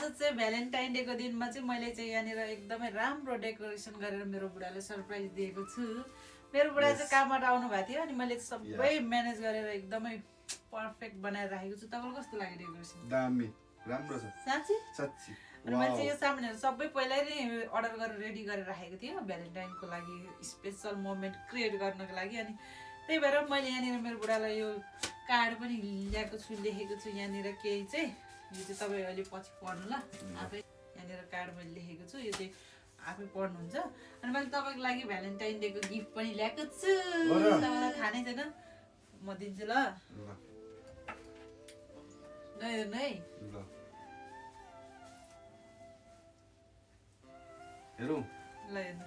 आज चाहिँ भ्यालेन्टाइन डेको दिनमा चाहिँ मैले चाहिँ यहाँनिर एकदमै राम्रो डेकोरेसन गरेर मेरो बुढाले सरप्राइज दिएको छु। मेरो बुढा चाहिँ कामबाट आउनु भएको थियो अनि मैले सबै म्यानेज गरेर एकदमै पर्फेक्ट बनाएर राखेको छु। तपाईँलाई कस्तो लाग्यो डेकोरेसन? दामी, राम्रो छ। साँच्ची? साँच्ची। अनि मैले चाहिँ यो सामानहरू सबै पहिल्यै नै अर्डर गरेर रेडी गरेर राखेको थिएँ भ्यालेन्टाइनको लागि, स्पेसल मोमेन्ट क्रिएट गर्नको लागि। अनि त्यही भएर मैले यहाँनिर मेरो बुढालाई यो कार्ड पनि ल्याएको छु, लेखेको छु यहाँनिर केही चाहिँ। यो चाहिँ तपाईँ अहिले पछि पढ्नु ल, आफै यहाँनिर कार्ड मैले लेखेको छु, यो चाहिँ आफै पढ्नुहुन्छ। अनि मैले तपाईँको लागि भ्यालेन्टाइन डेको गिफ्ट पनि ल्याएको छु, तपाईँलाई थाहा नै छैन, म दिन्छु ल। हेर्नु है, हेरौँ ल हेर्नु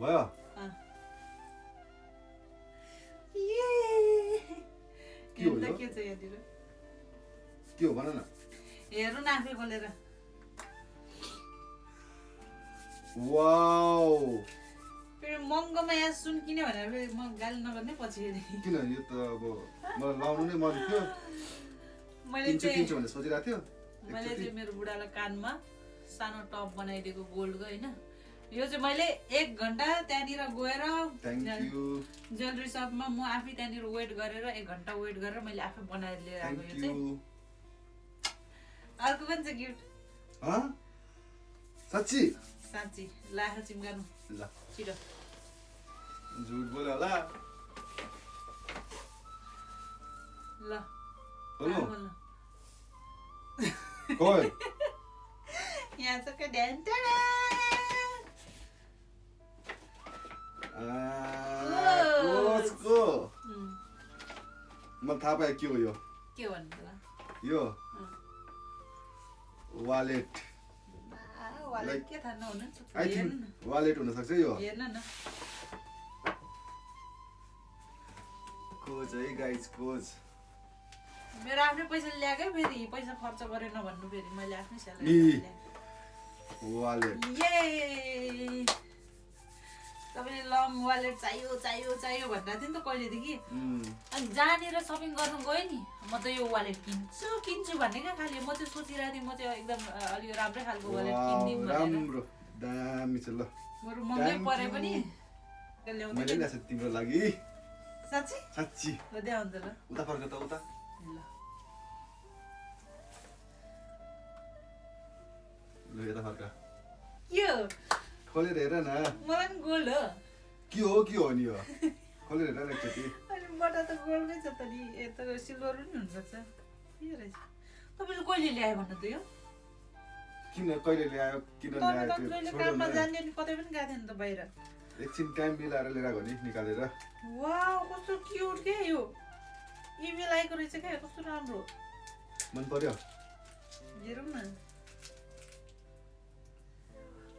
भयो। के हो के छ यहाँनिर? के हो भन न। हेर्नु न आफै खोलेर। वाउ, फेरि महँगोमा यहाँ सुन किन्यो भनेर फेरि म गाली नगर्ने पछि फेरि। किन यो त अब मलाई लाउनु नै मन थियो, मैले चाहिँ भनेर सोचिरहेको थियो। मैले चाहिँ मेरो बुढालाई कानमा सानो टप बनाइदिएको गोल्डको होइन। यो चाहिँ मैले 1 घन्टा त्यहाँनिर गएर ज्वेलरी सपमा म आफै त्यहाँनिर वेट गरेर 1 घन्टा वेट गरेर मैले आफै बनाएर लिएर आएको। यो चाहिँ अर्को पनि छ गिफ्ट। साँच्ची? साँच्ची लाखा चिम्गानु ल छिटो। झुट बोल्यो होला। ल बोल्नु बोल्नु। कोइ यहाँ छ के ड्यान कोचको मलाई थाहा पायो के हो यो। के भन्नु ल? यो वालेट। वालेट के थाहा नहुनु? आई थिंक वालेट हुन सक्छ यो। हेर्न न। कोच है गाइस, कोच। मेरो आफ्नै पैसा ल्याएकै, फेरि पैसा खर्च गरेन भन्नु, फेरि मैले आफ्नै स्यालेरी ल्याएँ। वालेट। ये तपाईले लङ वालेट चाहियो चाहियो चाहियो भनेर थियो नि त कहिलेदेखि। अनि जहाँनिर सपिङ गर्नु गएँ नि, म त यो वालेट किन्छु भन्ने क्या खालि म चाहिँ सोचिरहेको थिएँ, म चाहिँ एकदम अलि राम्रै खालको वालेट किनिदिउँ भनेर। राम्रो दामी छ। ल बरु महँगै परे पनि मैले ल्याएको छु तिम्रो लागि। साँच्ची? साँच्ची। ल देऊ अन्त ल। उता फर्क त उता। ल ल यता फर्क। के हो? खोलेर हेर न। मलाई पनि गोल्ड हो। के हो नि यो? खोलेर हेर न एकचोटि। अनि बटा त गोल्डकै छ त नि, यता सिल्भर पनि हुनसक्छ। के रहेछ? तपाईँले कहिले ल्यायो भन्नु त यो? किन कहिले ल्यायो, किन ल्यायो त्यो तपाईँले छोड्नु काममा न। जाने अनि कतै पनि गएको थिएन त बाहिर। एकछिन टाइम मिलाएर लिएर गयो नि निकालेर। वाउ कस्तो क्युट के यो। इमेल आएको रहेछ क्या, कस्तो राम्रो। मन पर्यो? हेरौँ न।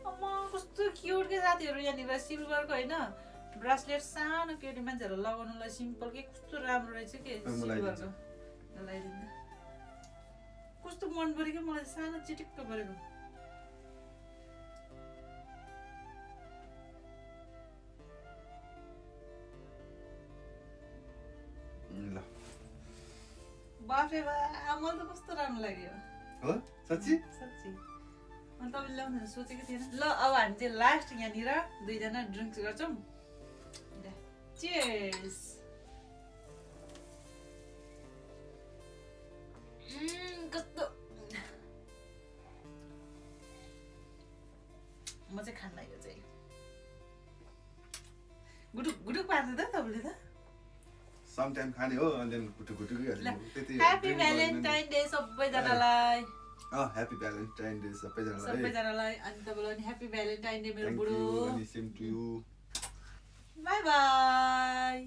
अम्मा कस्तो क्युट के साथीहरू, यहाँनिर सिल्भरको होइन ब्रासलेट, सानो केटी मान्छेहरू लगाउनुलाई सिम्पल के कस्तो राम्रो रहेछ के सिल्भरको। लगाइदिनु। कस्तो मन पऱ्यो क्या मलाई, सानो चिटिक्क परेको। ल बाफे बा, मलाई त कस्तो राम्रो लाग्यो। हो साँच्ची? साँच्ची अनि तपाईँले ल्याउनु सोचेको थिएन। ल अब हामी चाहिँ लास्ट यहाँनिर 2 जना ड्रिङ्क्स गर्छौँ। चियर्स। कस्तो म चाहिँ खान्न यो चाहिँ। गुटुक गुटुक पार्छ त तपाईँले त। सम टाइम खाने हो अनि गुटुक गुटुकै त्यति। ह्यापी भ्यालेन्टाइन डे सबैजनालाई। ह्यापी भ्यालेन्टाइन डे सबैजनालाई। अनि तपाईँलाई ह्यापी भ्यालेन्टाइन डे मेरो बुढो। Same to you. Bye by.